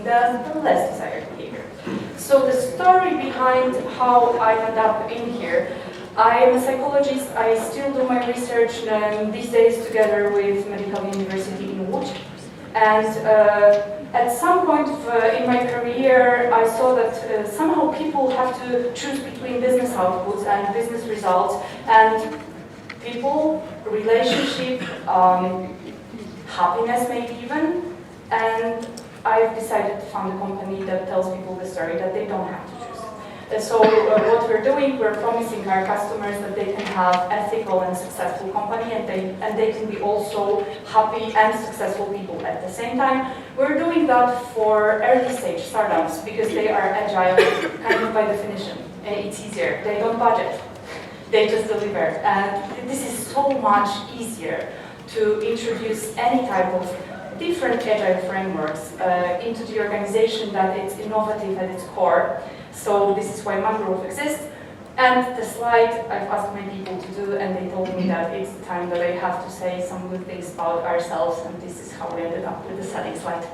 the less desired behavior. So the story behind how I end up in here, I am a psychologist. I still do my research these days together with Medical University in Łódź. And at some point in my career, I saw that somehow people have to choose between business outputs and business results, and people, relationship, happiness maybe even, and I've decided to found a company that tells people the story that they don't have to choose. So what we're doing, we're promising our customers that they can have ethical and successful company, and they can be also happy and successful people at the same time. We're doing that for early stage startups because they are agile kind of by definition. It's easier. They don't budget. They just deliver. And this is so much easier to introduce any type of different agile frameworks into the organization that it's innovative at its core. So this is why Mangrove exists. And the slide I've asked my people to do, and they told me that it's the time that I have to say some good things about ourselves, and this is how we ended up with the setting slide.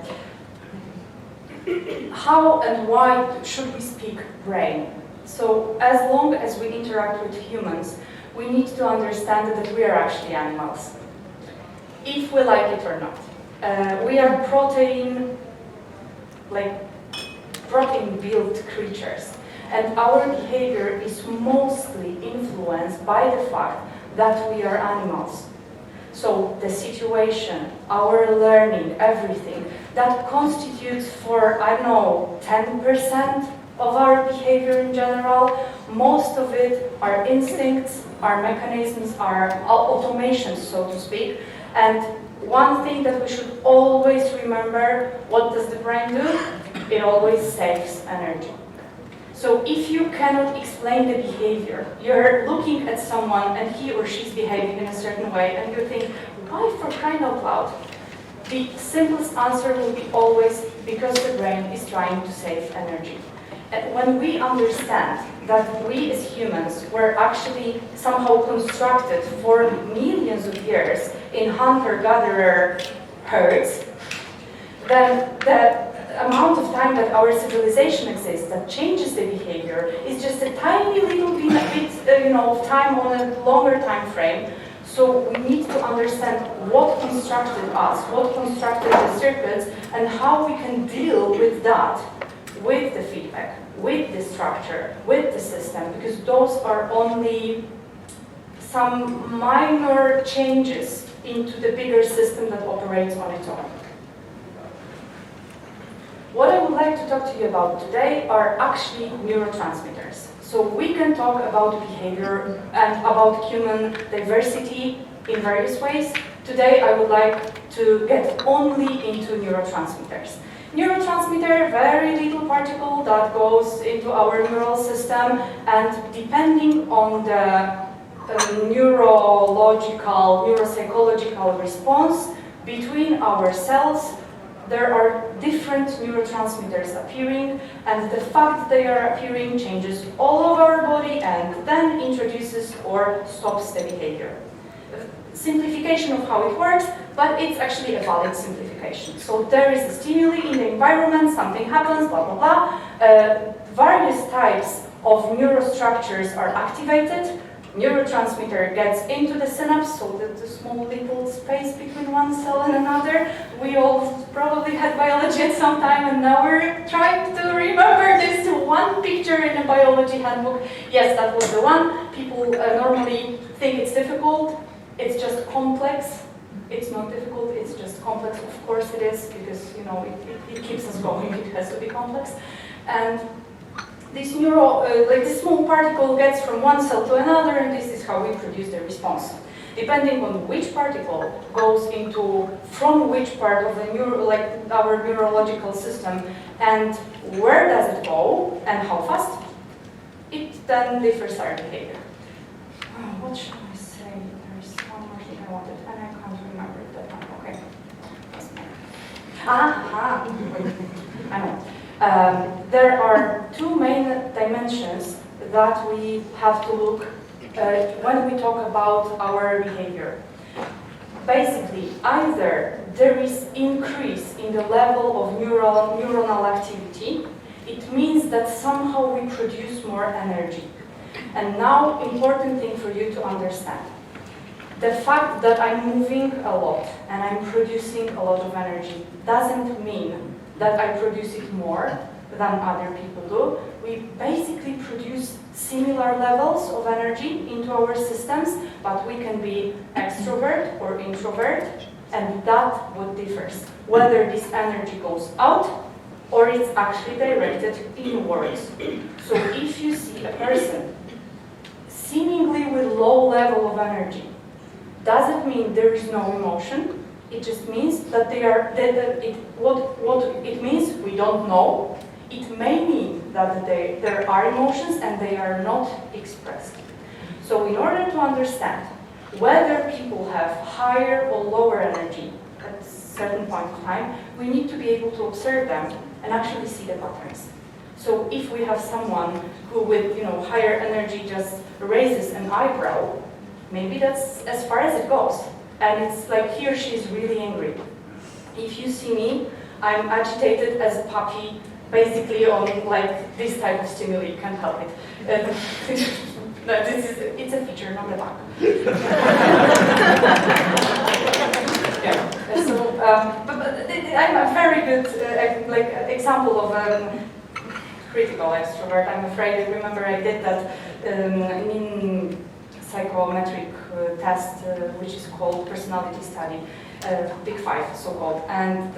How and why should we speak brain? So as long as we interact with humans, we need to understand that we are actually animals, if we like it or not. We are protein-built creatures, and our behavior is mostly influenced by the fact that we are animals. So the situation, our learning, everything, that constitutes for, 10% of our behavior in general. Most of it are instincts, are mechanisms, are automations, so to speak. And one thing that we should always remember, what does the brain do? It always saves energy. So if you cannot explain the behavior, you're looking at someone and he or she's behaving in a certain way, and you think, why for crying out loud? The simplest answer will be always because the brain is trying to save energy. And when we understand that we as humans were actually somehow constructed for millions of years in hunter-gatherer herds, then the amount of time that our civilization exists that changes the behavior is just a tiny little bit of time on a longer time frame. So we need to understand what constructed us, what constructed the circuits, and how we can deal with that, with the feedback, with the structure, with the system, because those are only some minor changes into the bigger system that operates on its own. What I would like to talk to you about today are actually neurotransmitters. So we can talk about behavior and about human diversity in various ways. Today I would like to get only into neurotransmitters. Neurotransmitter, very little particle that goes into our neural system, and depending on the neurological, neuropsychological response between our cells, there are different neurotransmitters appearing, and the fact that they are appearing changes all of our body and then introduces or stops the behavior. Simplification of how it works, but it's actually a valid simplification. So there is a stimuli in the environment, something happens, blah, blah, blah. Various types of neurostructures are activated. Neurotransmitter gets into the synapse, so the small little space between one cell and another. We all probably had biology at some time, and now we're trying to remember this one picture in a biology handbook. Yes, that was the one. People normally think it's difficult. It's just complex. It's not difficult, it's just complex. Of course it is, because it keeps us going. It has to be complex. And this this small particle gets from one cell to another, and this is how we produce the response. Depending on which particle goes from which part of the our neurological system, and where does it go, and how fast, it then differs our behavior. What should I say? There's one more thing I wanted, and I can't remember that one. Okay. I know. There are two main dimensions that we have to look when we talk about our behavior. Basically, either there is increase in the level of neuronal activity, it means that somehow we produce more energy. And now, important thing for you to understand. The fact that I'm moving a lot and I'm producing a lot of energy doesn't mean that I produce it more than other people do. We basically produce similar levels of energy into our systems, but we can be extrovert or introvert, and that what differs. Whether this energy goes out or it's actually directed inwards. So if you see a person seemingly with low level of energy, doesn't mean there is no emotion. It just means that they are, what it means, we don't know. It may mean that there are emotions and they are not expressed. So in order to understand whether people have higher or lower energy at a certain point of time, we need to be able to observe them and actually see the patterns. So if we have someone who with higher energy just raises an eyebrow, maybe that's as far as it goes. And it's like he or she is really angry. If you see me, I'm agitated as a puppy, basically on like this type of stimuli, you can't help it. No, it's a feature, not a bug. Yeah. So, but I'm a very good example of critical extrovert. I'm afraid. I remember I did that in psychometric test, which is called personality study, Big Five, so-called, and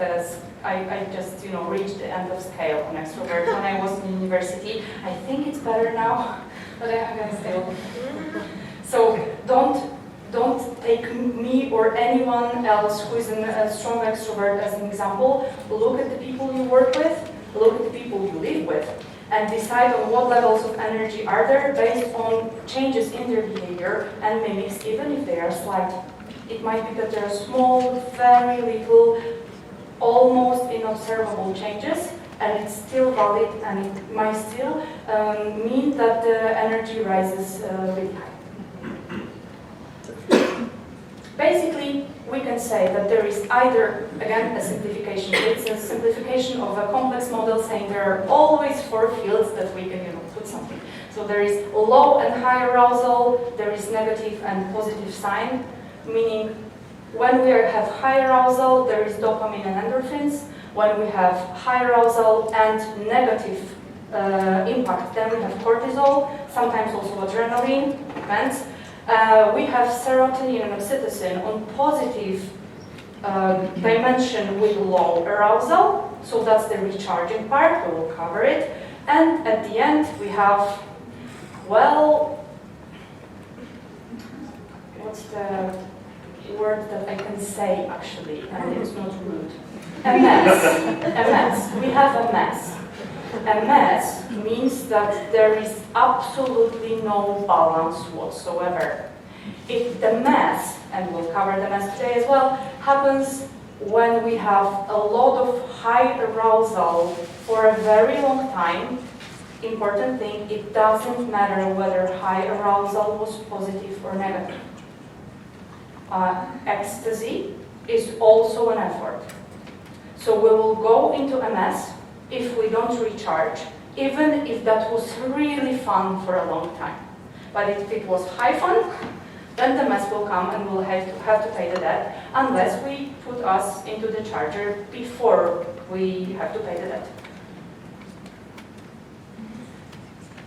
I just reached the end of scale on extrovert when I was in university. I think it's better now, but I'm gonna still. So don't take me or anyone else who is a strong extrovert as an example. Look at the people you work with, look at the people you live with, and decide on what levels of energy are there based on changes in their behavior and mimics, even if they are slight. It might be that there are small, very little, almost inobservable changes, and it's still valid, and it might still mean that the energy rises really high. Basically, we can say that there is either, again, a simplification. It's a simplification of a complex model saying there are always 4 fields that we can put something. So there is low and high arousal, there is negative and positive sign, meaning when we have high arousal, there is dopamine and endorphins. When we have high arousal and negative impact, then we have cortisol, sometimes also adrenaline, depends. We have serotonin and oxytocin on positive dimension with low arousal, so that's the recharging part, we will cover it. And at the end we have, well, what's the word that I can say actually, and it's not rude? A mess. A mess. We have a mess. A mess means that there is absolutely no balance whatsoever. If the mess, and we'll cover the mess today as well, happens when we have a lot of high arousal for a very long time, important thing, it doesn't matter whether high arousal was positive or negative. Ecstasy is also an effort. So we will go into a mess if we don't recharge, even if that was really fun for a long time. But if it was high fun, then the mess will come and we'll have to pay the debt, unless we put us into the charger before we have to pay the debt.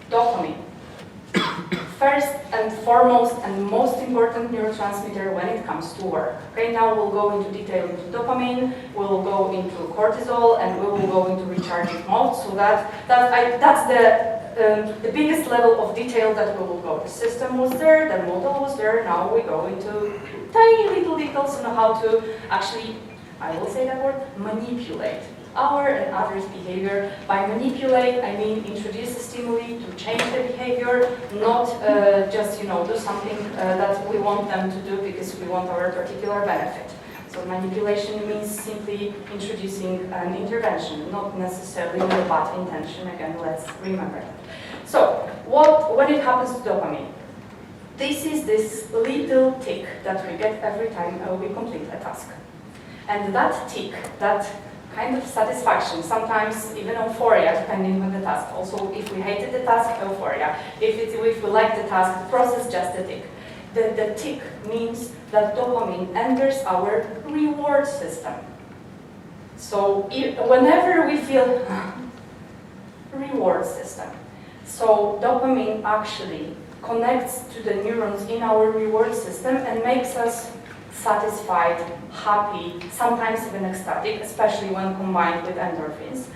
Dopamine. First and foremost and most important neurotransmitter when it comes to work. Okay, now we'll go into detail into dopamine, we'll go into cortisol, and we will go into recharging mode. So that's the biggest level of detail that we will go. The system was there, the model was there. Now we go into tiny little details on how to actually, I will say that word, manipulate our and others' behavior. By manipulate, I mean introduce a stimuli to change the behavior, not just do something that we want them to do because we want our particular benefit. So manipulation means simply introducing an intervention, not necessarily with a bad intention. Again, let's remember that. So, when it happens to dopamine? This is this little tick that we get every time we complete a task. And that tick, that kind of satisfaction, sometimes even euphoria, depending on the task. Also, if we hated the task, euphoria. If we like the task, the process, just a tick. The tick means that dopamine enters our reward system. So whenever we feel reward system, so dopamine actually connects to the neurons in our reward system and makes us satisfied, happy, sometimes even ecstatic, especially when combined with endorphins.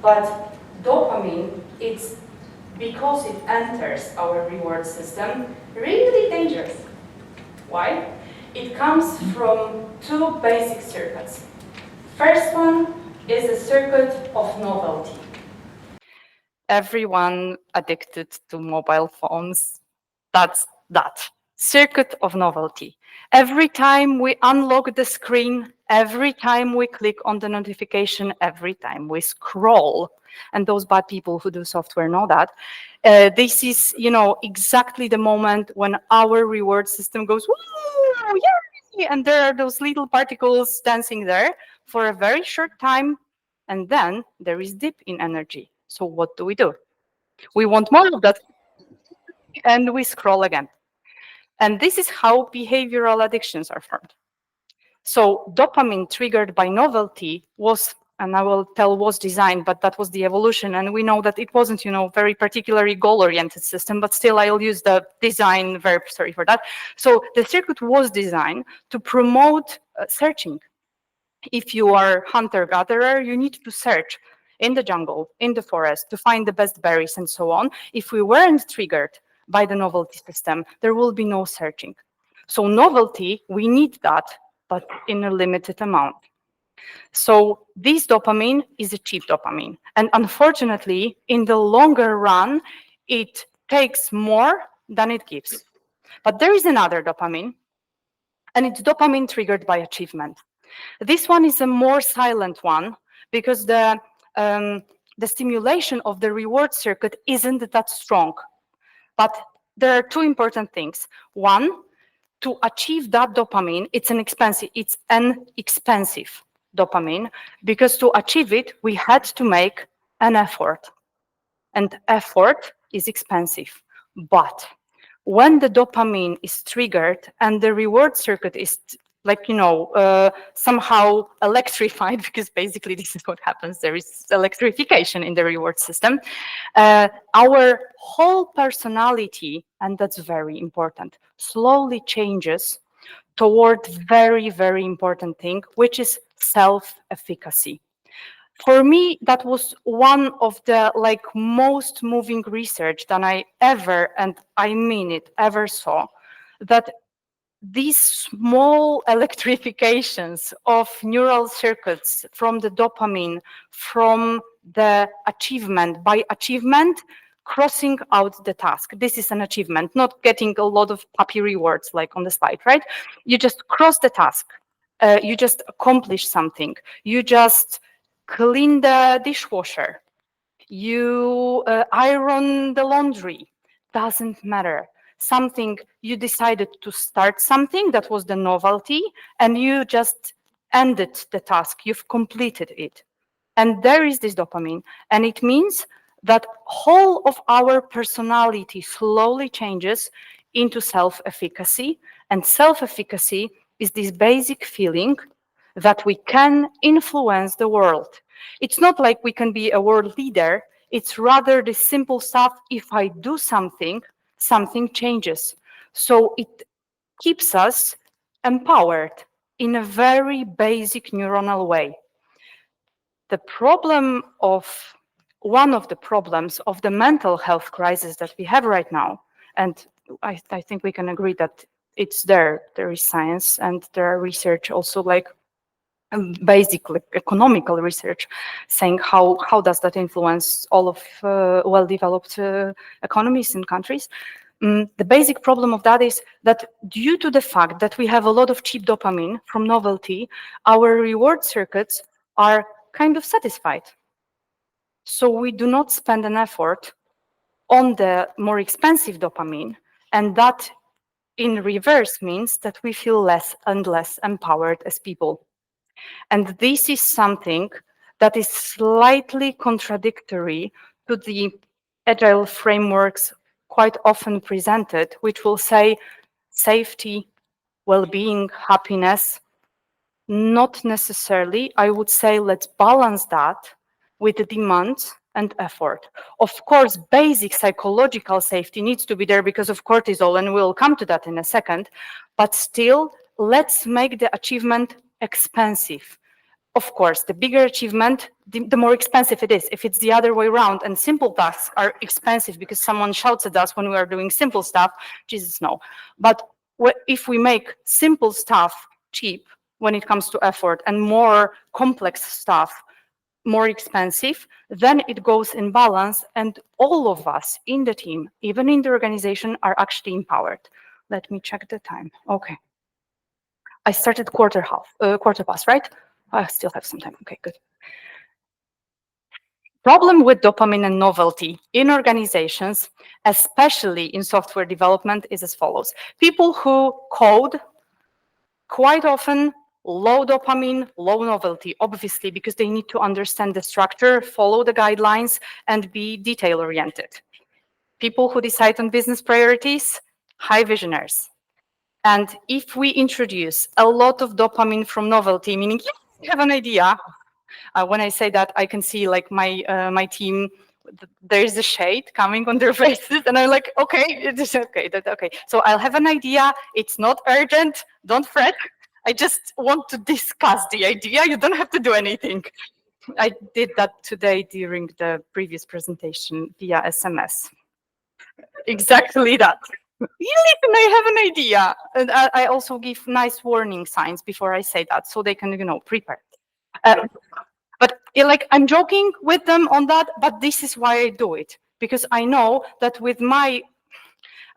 But dopamine, it's because it enters our reward system, really dangerous. Why? It comes from two basic circuits. First one is a circuit of novelty. Everyone addicted to mobile phones, that's that. Circuit of novelty. Every time we unlock the screen, every time we click on the notification, every time we scroll, and those bad people who do software know that, this is, exactly the moment when our reward system goes, woo, yay! And there are those little particles dancing there for a very short time, and then there is dip in energy. So what do? We want more of that, and we scroll again. And this is how behavioral addictions are formed. So dopamine triggered by novelty was, and I will tell was designed, but that was the evolution. And we know that it wasn't, very particularly goal-oriented system, but still I'll use the design verb, sorry for that. So the circuit was designed to promote searching. If you are hunter-gatherer, you need to search in the jungle, in the forest, to find the best berries and so on. If we weren't triggered by the novelty system, there will be no searching. So novelty, we need that, but in a limited amount. So this dopamine is a cheap dopamine. And unfortunately, in the longer run, it takes more than it gives. But there is another dopamine, and it's dopamine triggered by achievement. This one is a more silent one because the stimulation of the reward circuit isn't that strong. But there are two important things. One, to achieve that dopamine, it's an expensive dopamine, because to achieve it, we had to make an effort. And effort is expensive. But when the dopamine is triggered and the reward circuit is somehow electrified, because basically this is what happens, there is electrification in the reward system, our whole personality, and that's very important, slowly changes toward very, very important thing, which is self-efficacy. For me, that was one of the most moving research that I ever, and I mean it, ever saw, that these small electrifications of neural circuits from the dopamine, from the achievement, by achievement, crossing out the task. This is an achievement, not getting a lot of happy rewards like on the slide, right? You just cross the task. You just accomplish something. You just clean the dishwasher. You iron the laundry. Doesn't matter. Something, you decided to start something, that was the novelty, and you just ended the task. You've completed it. And there is this dopamine. And it means that whole of our personality slowly changes into self-efficacy. And self-efficacy is this basic feeling that we can influence the world. It's not like we can be a world leader. It's rather the simple stuff. If I do something, something changes. So it keeps us empowered in a very basic neuronal way. One of the problems of the mental health crisis that we have right now, and I think we can agree that it's there is science and there are research also basic economical research saying how does that influence all of well-developed economies and countries. The basic problem of that is that due to the fact that we have a lot of cheap dopamine from novelty, our reward circuits are kind of satisfied. So we do not spend an effort on the more expensive dopamine, and that in reverse means that we feel less and less empowered as people. And this is something that is slightly contradictory to the agile frameworks quite often presented, which will say safety, well-being, happiness. Not necessarily. I would say let's balance that with the demand and effort. Of course, basic psychological safety needs to be there because of cortisol, and we'll come to that in a second. But still, let's make the achievement expensive. Of course, the bigger achievement, the more expensive it is. If it's the other way around and simple tasks are expensive because someone shouts at us when we are doing simple stuff, Jesus, no. But if we make simple stuff cheap when it comes to effort and more complex stuff more expensive, then it goes in balance and all of us in the team, even in the organization, are actually empowered. Let me check the time. Okay. I started quarter past, right? I still have some time. Okay, good. Problem with dopamine and novelty in organizations, especially in software development, is as follows. People who code quite often low dopamine, low novelty, obviously, because they need to understand the structure, follow the guidelines, and be detail-oriented. People who decide on business priorities, high visionaries. And if we introduce a lot of dopamine from novelty, meaning, yes, you have an idea. When I say that, I can see like my team, there's a shade coming on their faces, and I'm like, okay, it is okay, okay. So I'll have an idea. It's not urgent. Don't fret. I just want to discuss the idea. You don't have to do anything. I did that today during the previous presentation via SMS. Exactly that. Listen, I have an idea. And I also give nice warning signs before I say that, so they can, prepare. But like, I'm joking with them on that, but this is why I do it. Because I know that with my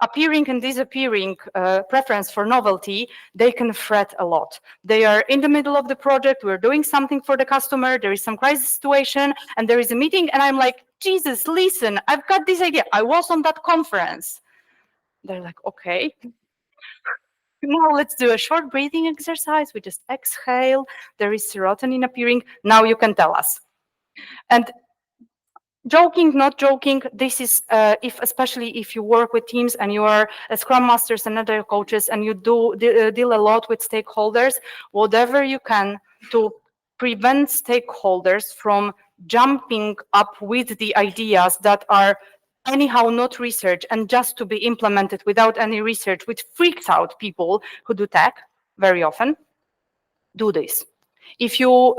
appearing and disappearing preference for novelty, they can fret a lot. They are in the middle of the project, we're doing something for the customer, there is some crisis situation, and there is a meeting, and I'm like, Jesus, listen, I've got this idea. I was on that conference. They're like, okay. Now let's do a short breathing exercise. We just exhale. There is serotonin appearing. Now you can tell us. And joking, not joking, this is especially if you work with teams and you are scrum masters and other coaches and you deal a lot with stakeholders, whatever you can to prevent stakeholders from jumping up with the ideas that are anyhow not research and just to be implemented without any research, which freaks out people who do tech very often, do this. If you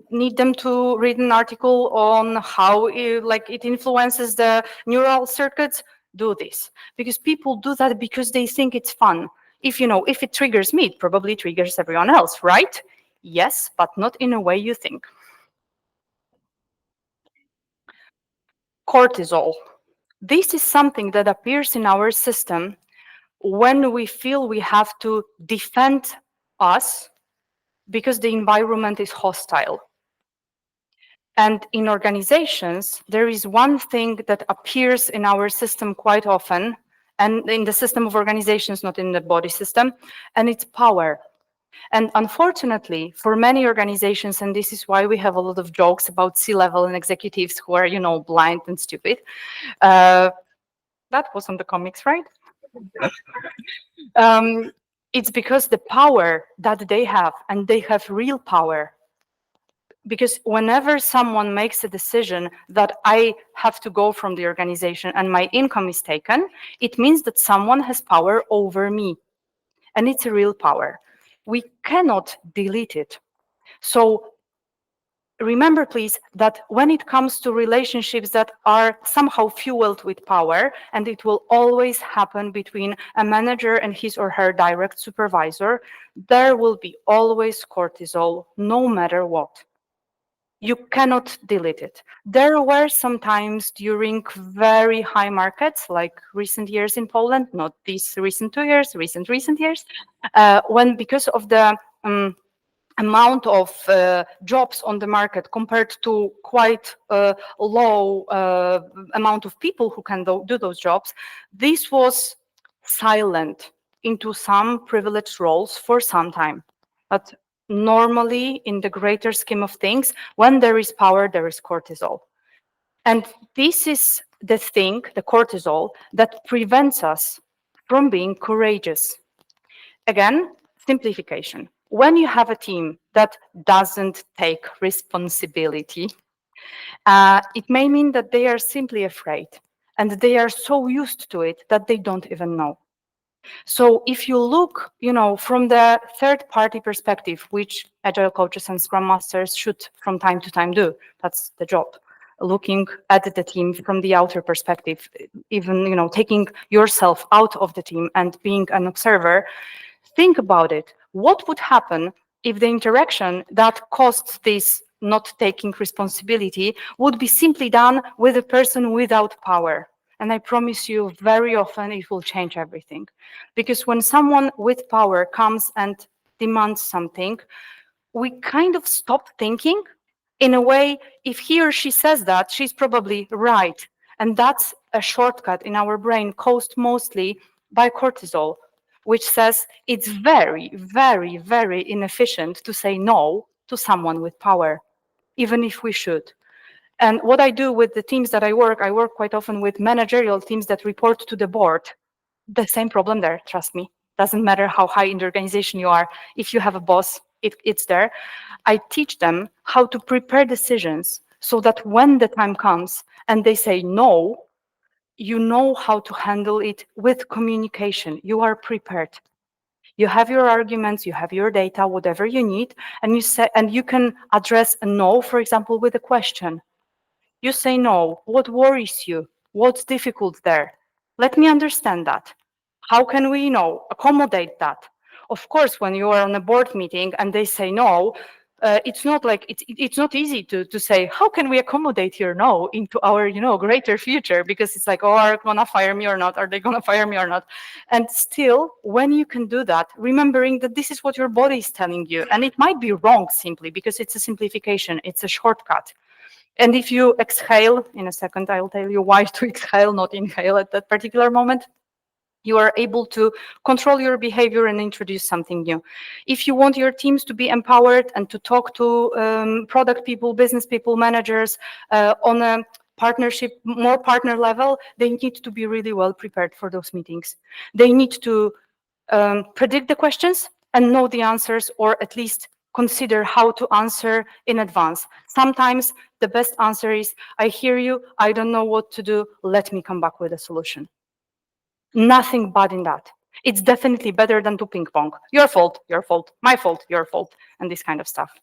need them to read an article on how it influences the neural circuits, do this. Because people do that because they think it's fun. If it triggers me, it probably triggers everyone else, right? Yes, but not in a way you think. Cortisol. This is something that appears in our system when we feel we have to defend us because the environment is hostile. And in organizations, there is one thing that appears in our system quite often, and in the system of organizations, not in the body system, and it's power. And unfortunately, for many organizations, and this is why we have a lot of jokes about C-level and executives who are, blind and stupid. That was on the comics, right? It's because the power that they have, and they have real power, because whenever someone makes a decision that I have to go from the organization and my income is taken, it means that someone has power over me. And it's a real power. We cannot delete it. So remember, please, that when it comes to relationships that are somehow fueled with power, and it will always happen between a manager and his or her direct supervisor, there will be always cortisol, no matter what. You cannot delete it. There were some times during very high markets, like recent years in Poland, not these recent 2 years, recent years, when because of the amount of jobs on the market compared to quite low amount of people who can do those jobs, this was silent into some privileged roles for some time. But Normally, in the greater scheme of things, when there is power, there is cortisol. And this is the thing, the cortisol, that prevents us from being courageous. Again, simplification. When you have a team that doesn't take responsibility, it may mean that they are simply afraid and they are so used to it that they don't even know. So if you look, from the third party perspective, which agile coaches and scrum masters should from time to time do, that's the job. Looking at the team from the outer perspective, even, taking yourself out of the team and being an observer, think about it. What would happen if the interaction that caused this not taking responsibility would be simply done with a person without power? And I promise you, very often it will change everything. Because when someone with power comes and demands something, we kind of stop thinking. In a way, if he or she says that, she's probably right. And that's a shortcut in our brain caused mostly by cortisol, which says it's very, very, very inefficient to say no to someone with power, even if we should. And what I do with the teams that I work quite often with managerial teams that report to the board. The same problem there, trust me. Doesn't matter how high in the organization you are. If you have a boss, it's there. I teach them how to prepare decisions so that when the time comes and they say no, you know how to handle it with communication. You are prepared. You have your arguments, you have your data, whatever you need, and you can address a no, for example, with a question. You say no. What worries you? What's difficult there? Let me understand that. How can we, accommodate that? Of course, when you are on a board meeting and they say no, it's not like it's not easy to say how can we accommodate your no into our greater future, because it's like, oh, are they gonna fire me or not? Are they gonna fire me or not? And still, when you can do that, remembering that this is what your body is telling you, and it might be wrong simply because it's a simplification, it's a shortcut. And if you exhale, in a second, I'll tell you why to exhale, not inhale at that particular moment, you are able to control your behavior and introduce something new. If you want your teams to be empowered and to talk to product people, business people, managers on a partnership, more partner level, they need to be really well prepared for those meetings. They need to predict the questions and know the answers, or at least consider how to answer in advance. Sometimes the best answer is, I hear you, I don't know what to do, let me come back with a solution. Nothing bad in that. It's definitely better than to ping pong. Your fault, my fault, your fault, and this kind of stuff.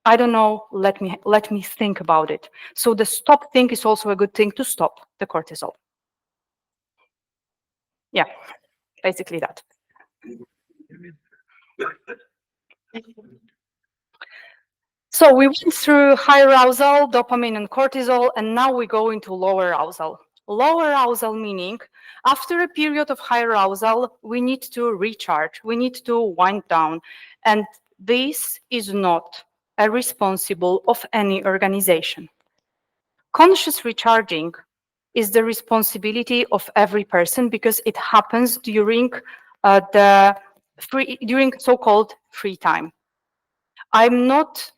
I don't know, let me think about it. So the stop think is also a good thing to stop the cortisol. Yeah, basically that. So we went through high arousal, dopamine and cortisol, and now we go into low arousal. Low arousal meaning after a period of high arousal, we need to recharge, we need to wind down. And this is not a responsible of any organization. Conscious recharging is the responsibility of every person because it happens during during so-called free time. I'm not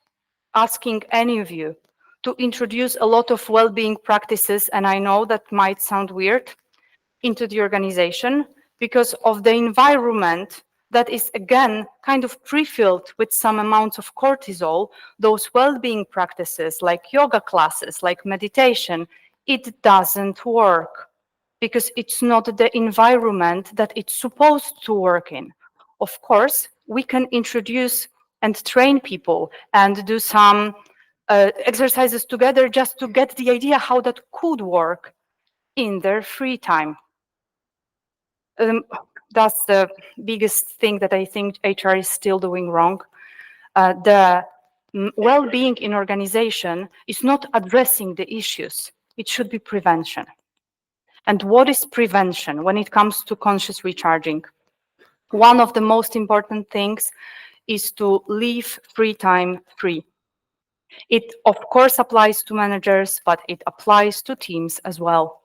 asking any of you to introduce a lot of well-being practices, and I know that might sound weird, into the organization because of the environment that is, again, kind of pre-filled with some amounts of cortisol. Those well-being practices like yoga classes, like meditation, it doesn't work because it's not the environment that it's supposed to work in. Of course, we can introduce and train people and do some exercises together just to get the idea how that could work in their free time. That's the biggest thing that I think HR is still doing wrong. The well-being in organization is not addressing the issues. It should be prevention. And what is prevention when it comes to conscious recharging? One of the most important things is to leave free time free. It, of course, applies to managers, but it applies to teams as well.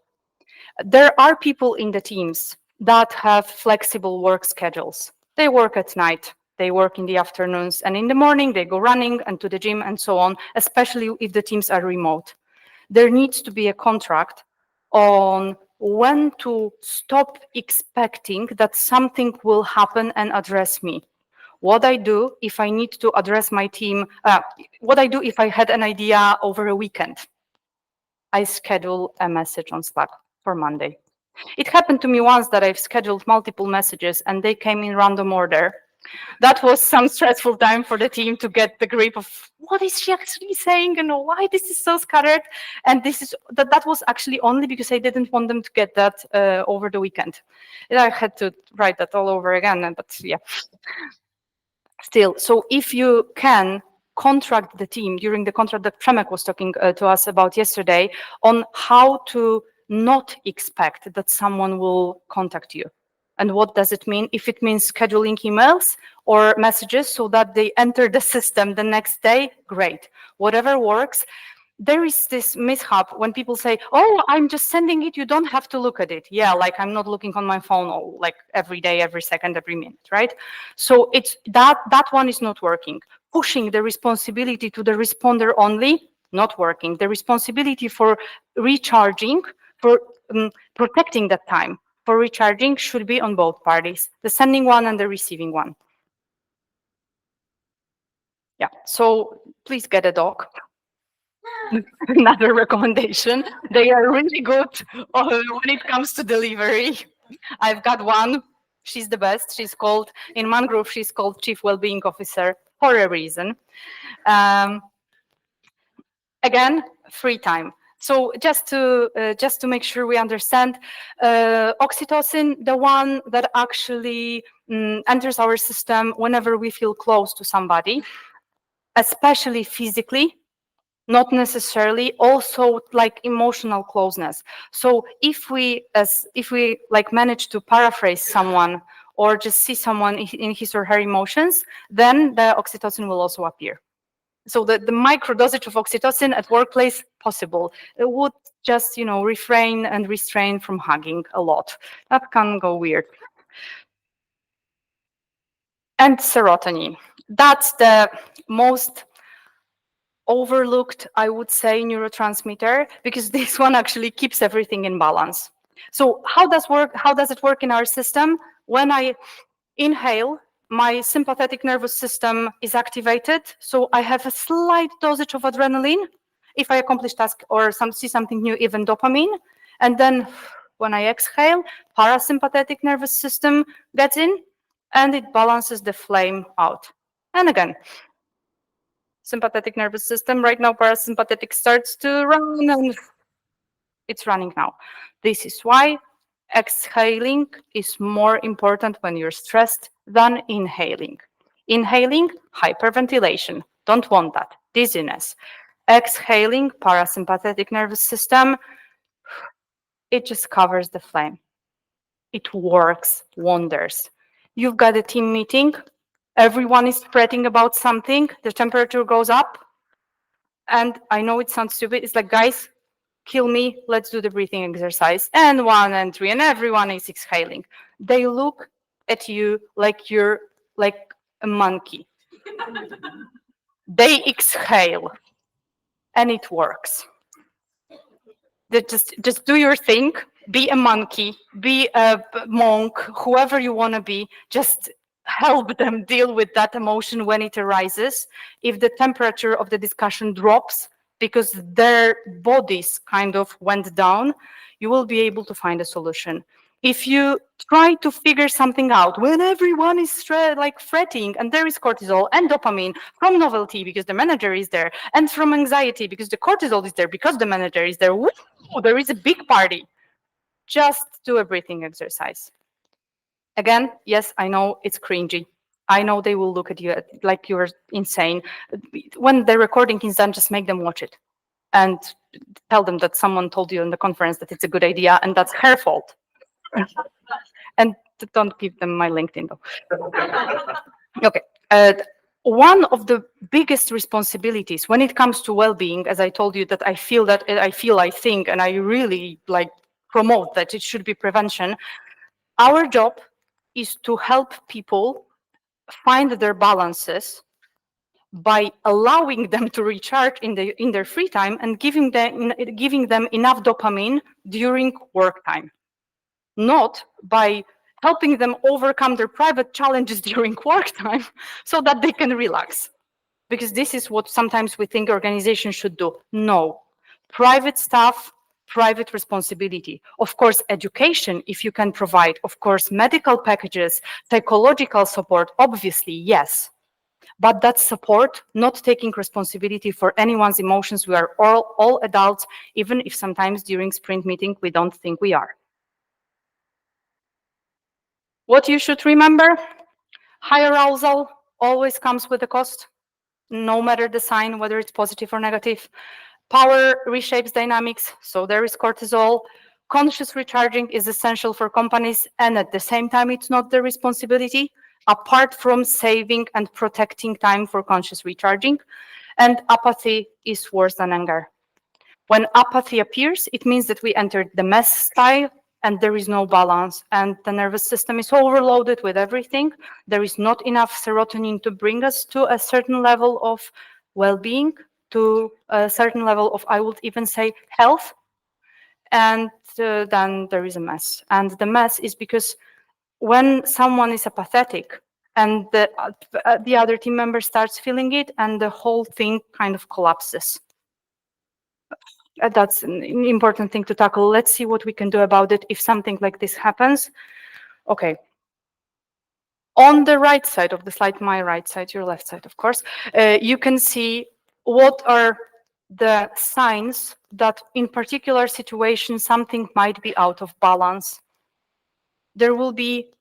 There are people in the teams that have flexible work schedules. They work at night. they work in the afternoons, and in the morning they go running and to the gym and so on, especially if the teams are remote. There needs to be a contract on when to stop expecting that something will happen and address me. What I do if I need to address my team, what I do if I had an idea over a weekend. I schedule a message on Slack for Monday. It happened to me once that I've scheduled multiple messages and they came in random order. That was some stressful time for the team to get the grip of what is she actually saying and why this is so scattered. And that was actually only because I didn't want them to get that over the weekend. And I had to write that all over again, but yeah. Still, so if you can contract the team during the contract that Przemek was talking to us about yesterday on how to not expect that someone will contact you. And what does it mean? If it means scheduling emails or messages so that they enter the system the next day, great. Whatever works. There is this mishap when people say, oh, I'm just sending it, you don't have to look at it. Yeah, like I'm not looking on my phone all, like every day, every second, every minute, right? So it's that one is not working. Pushing the responsibility to the responder only, not working. The responsibility for recharging, for protecting that time, for recharging should be on both parties, the sending one and the receiving one. Yeah, so please get a dog. Another recommendation. They are really good when it comes to delivery. I've got one. She's the best. She's called, in Mangrove, she's called Chief Wellbeing Officer for a reason. Again, free time. So just to make sure we understand, oxytocin, the one that actually enters our system whenever we feel close to somebody, especially physically, not necessarily, also like emotional closeness. So if we like manage to paraphrase someone or just see someone in his or her emotions, then the oxytocin will also appear. So the micro dosage of oxytocin at workplace possible. It would just, refrain and restrain from hugging a lot. That can go weird. And serotonin. That's the most overlooked, I would say, neurotransmitter, because this one actually keeps everything in balance. So how does it work in our system? When I inhale, my sympathetic nervous system is activated, so I have a slight dosage of adrenaline if I accomplish task or see something new, even dopamine. And then when I exhale, parasympathetic nervous system gets in and it balances the flame out. And again, sympathetic nervous system. Right now, parasympathetic starts to run and it's running now. This is why exhaling is more important when you're stressed than inhaling. Inhaling, hyperventilation. Don't want that. Dizziness. Exhaling, parasympathetic nervous system, it just covers the flame. It works wonders. You've got a team meeting. Everyone is fretting about something. The temperature goes up. And I know it sounds stupid. It's like, guys, kill me. Let's do the breathing exercise. And 1 and 3, and everyone is exhaling. They look at you like you're like a monkey. They exhale, and it works. Just do your thing. Be a monkey. Be a monk. Whoever you want to be. Just help them deal with that emotion when it arises. If the temperature of the discussion drops because their bodies kind of went down, you will be able to find a solution. If you try to figure something out when everyone is fretting, and there is cortisol and dopamine from novelty because the manager is there, and from anxiety because the cortisol is there because the manager is there, woo, there is a big party. Just do a breathing exercise. Again, yes, I know it's cringy. I know they will look at you like you're insane. When the recording is done, just make them watch it and tell them that someone told you in the conference that it's a good idea and that's her fault. And don't give them my LinkedIn though. Okay. One of the biggest responsibilities when it comes to well-being, as I told you, that I think, and I really promote that it should be prevention. Our job is to help people find their balances by allowing them to recharge in their free time and giving them enough dopamine during work time, not by helping them overcome their private challenges during work time so that they can relax. Because this is what sometimes we think organizations should do. No, private stuff, private responsibility. Of course, education, if you can provide, of course, medical packages, psychological support, obviously, yes. But that support, not taking responsibility for anyone's emotions. We are all adults, even if sometimes during sprint meeting, we don't think we are. What you should remember, high arousal always comes with a cost, no matter the sign, whether it's positive or negative. Power reshapes dynamics, so there is cortisol. Conscious recharging is essential for companies, and at the same time, it's not their responsibility, apart from saving and protecting time for conscious recharging. And apathy is worse than anger. When apathy appears, it means that we entered the mess style and there is no balance, and the nervous system is overloaded with everything. There is not enough serotonin to bring us to a certain level of well-being, to a certain level of, I would even say, health. And then there is a mess. And the mess is because when someone is apathetic and the other team member starts feeling it, and the whole thing kind of collapses. That's an important thing to tackle. Let's see what we can do about it if something like this happens. Okay. On the right side of the slide, my right side, your left side, of course, you can see what are the signs that in particular situations something might be out of balance. There will be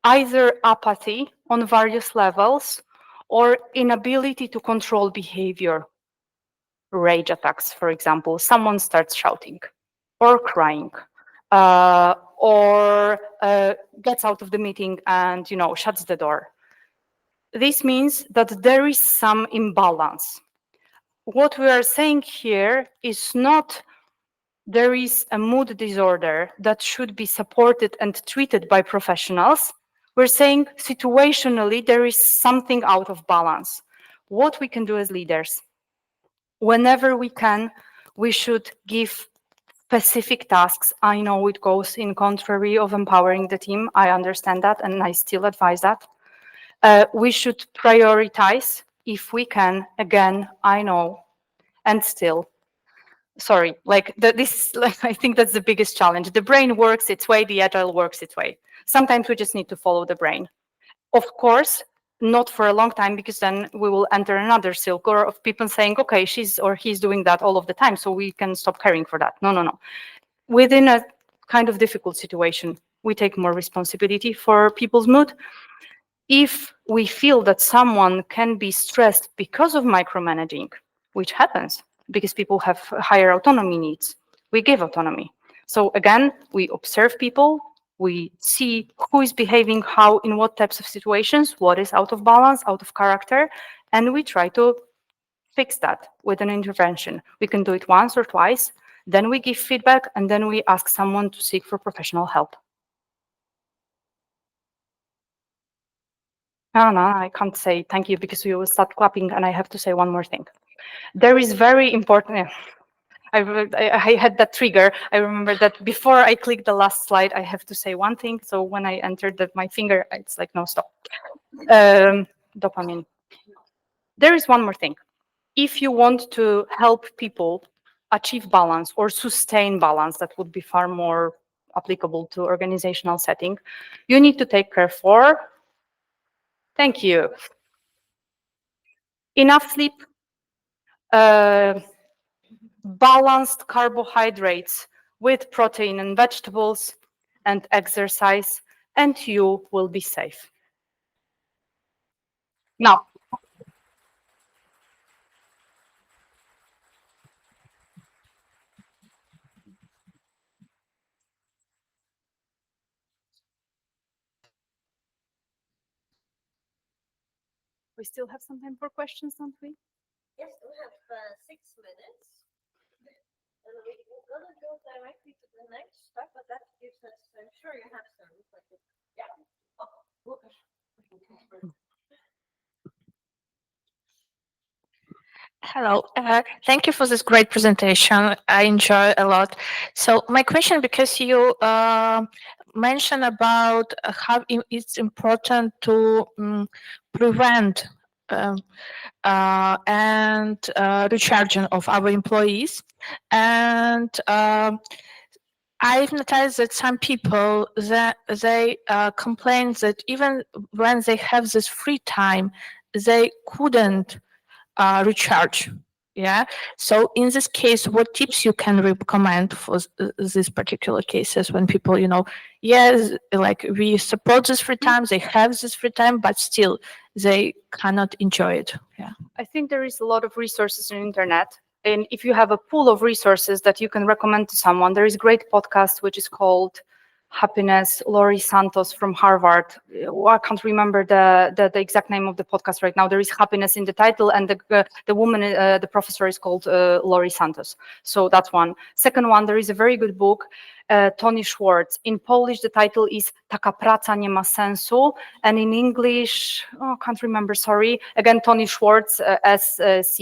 either apathy on various levels or inability to control behavior. Rage attacks, for example, someone starts shouting or crying, or gets out of the meeting and shuts the door. This means that there is some imbalance. What we are saying here is not there is a mood disorder that should be supported and treated by professionals. We're saying situationally there is something out of balance. What we can do as leaders, whenever we can, we should give specific tasks. I know it goes in contrary of empowering the team. I understand that, and I still advise that. We should prioritize if we can. Again, I know, and still, sorry, I think that's the biggest challenge. The brain works its way, the agile works its way. Sometimes we just need to follow the brain. Of course, not for a long time, because then we will enter another circle of people saying, okay, she's or he's doing that all of the time, so we can stop caring for that. No, no, no. Within a kind of difficult situation, we take more responsibility for people's mood. If we feel that someone can be stressed because of micromanaging, which happens because people have higher autonomy needs, we give autonomy. So again, we observe people, we see who is behaving how in what types of situations, what is out of balance, out of character, and we try to fix that with an intervention. We can do it once or twice, then we give feedback, and then we ask someone to seek for professional help. No, I can't say thank you because you will start clapping, and I have to say one more thing. There is very important. I had that trigger. I remember that before I click the last slide, I have to say one thing. So when I entered my finger, it's like, no, stop. Dopamine. There is one more thing. If you want to help people achieve balance or sustain balance, that would be far more applicable to organizational setting, you need to take care for, thank you, enough sleep, balanced carbohydrates with protein and vegetables, and exercise, and you will be safe. Now, we still have some time for questions, don't we? Yes, we have 6 minutes. And we're gonna go directly to the next step, but that gives us, I'm sure you have some reflective. Yeah. Oh, Hello. Thank you for this great presentation. I enjoy a lot. So my question, because you mentioned about how it's important to prevent um, and recharging of our employees, and I've noticed that some people that they complain that even when they have this free time, they couldn't recharge. Yeah. So in this case, what tips you can recommend for these particular cases when people, yes, like we support this free time, they have this free time, but still they cannot enjoy it. Yeah. I think there is a lot of resources on the internet. And if you have a pool of resources that you can recommend to someone, there is a great podcast which is called Happiness, Laurie Santos from Harvard. I can't remember the exact name of the podcast right now. There is happiness in the title, and the woman, the professor, is called Laurie Santos. So that's one. Second one, there is a very good book, Tony Schwartz. In Polish, the title is Taka praca nie ma sensu, and in English, can't remember. Sorry. Again, Tony Schwartz, SCHWARTZ.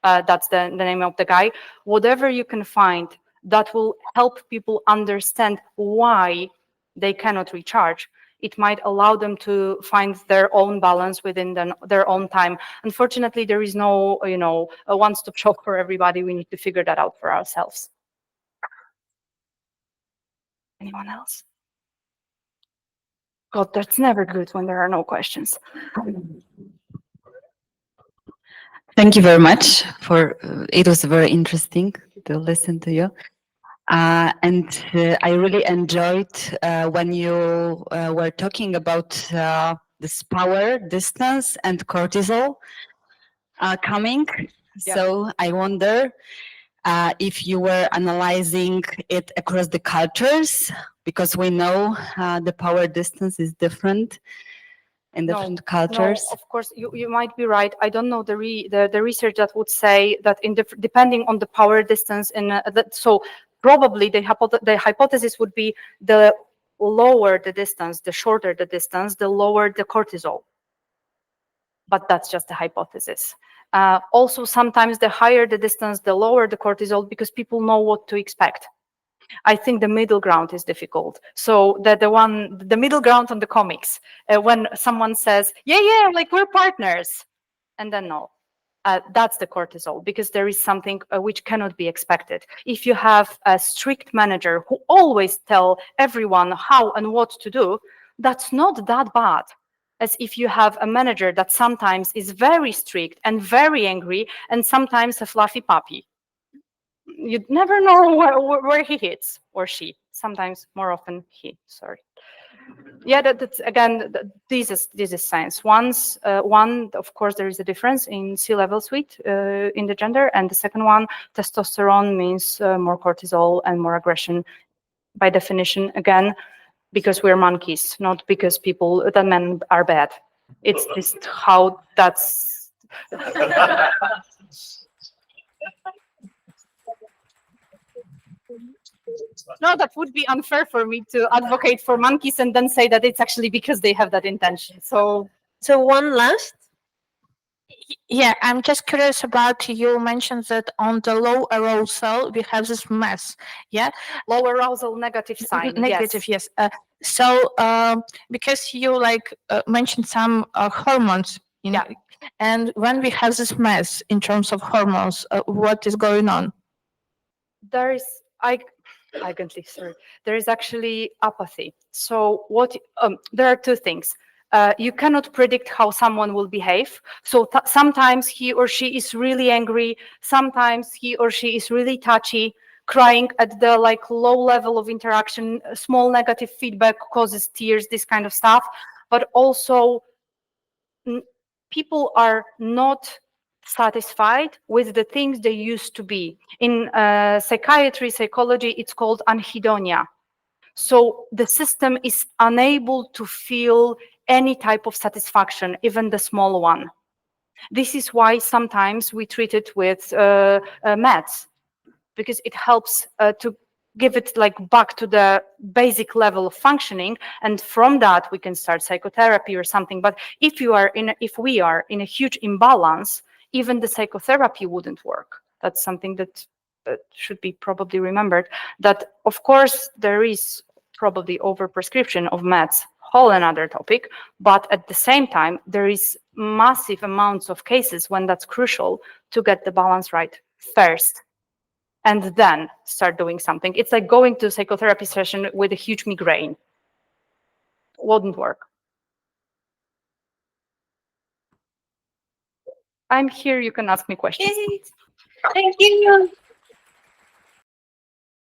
That's the name of the guy. Whatever you can find that will help people understand why they cannot recharge. It might allow them to find their own balance within their own time. Unfortunately, there is no, a one-stop shop for everybody. We need to figure that out for ourselves. Anyone else? God, that's never good when there are no questions. Thank you very much for it was very interesting to listen to you. And I really enjoyed when you were talking about this power, distance, and cortisol coming. Yeah. So I wonder if you were analyzing it across the cultures, because we know the power distance is different in different cultures. No, of course, you might be right. I don't know the research that would say that depending on the power distance so probably the hypothesis would be the lower the distance, the shorter the distance, the lower the cortisol. But that's just a hypothesis. Also, sometimes the higher the distance, the lower the cortisol, because people know what to expect. I think the middle ground is difficult. So the middle ground on the comics, when someone says, yeah, like we're partners, and then no, that's the cortisol, because there is something which cannot be expected. If you have a strict manager who always tell everyone how and what to do, that's not that bad. As if you have a manager that sometimes is very strict and very angry, and sometimes a fluffy puppy. You never know where he hits, or she. Sometimes, more often, he. Sorry. Yeah, that's again. This is science. One, of course, there is a difference in C-level suite in the gender, and the second one, testosterone means more cortisol and more aggression. By definition, again, because we're monkeys, not because that men are bad. It's just how that's. No, that would be unfair for me to advocate for monkeys and then say that it's actually because they have that intention. So one last. Yeah, I'm just curious about, you mentioned that on the low arousal we have this mess. Yeah, low arousal, negative sign. negative. Yes. So because you mentioned some hormones. Yeah. And when we have this mess in terms of hormones, what is going on? There is sorry. There is actually apathy. So there are two things. You cannot predict how someone will behave. So sometimes he or she is really angry. Sometimes he or she is really touchy, crying at the low level of interaction. Small negative feedback causes tears, this kind of stuff. But also, people are not satisfied with the things they used to be. In psychology, it's called anhedonia. So the system is unable to feel any type of satisfaction, even the small one. This is why sometimes we treat it with meds, because it helps to give it like back to the basic level of functioning, and from that we can start psychotherapy or something. But if we are in a huge imbalance, even the psychotherapy wouldn't work. That's something that should be probably remembered, that of course there is probably overprescription of meds, whole another topic, but at the same time there is massive amounts of cases when that's crucial to get the balance right first and then start doing something. It's like going to a psychotherapy session with a huge migraine. Wouldn't work. I'm here, you can ask me questions. Thank you.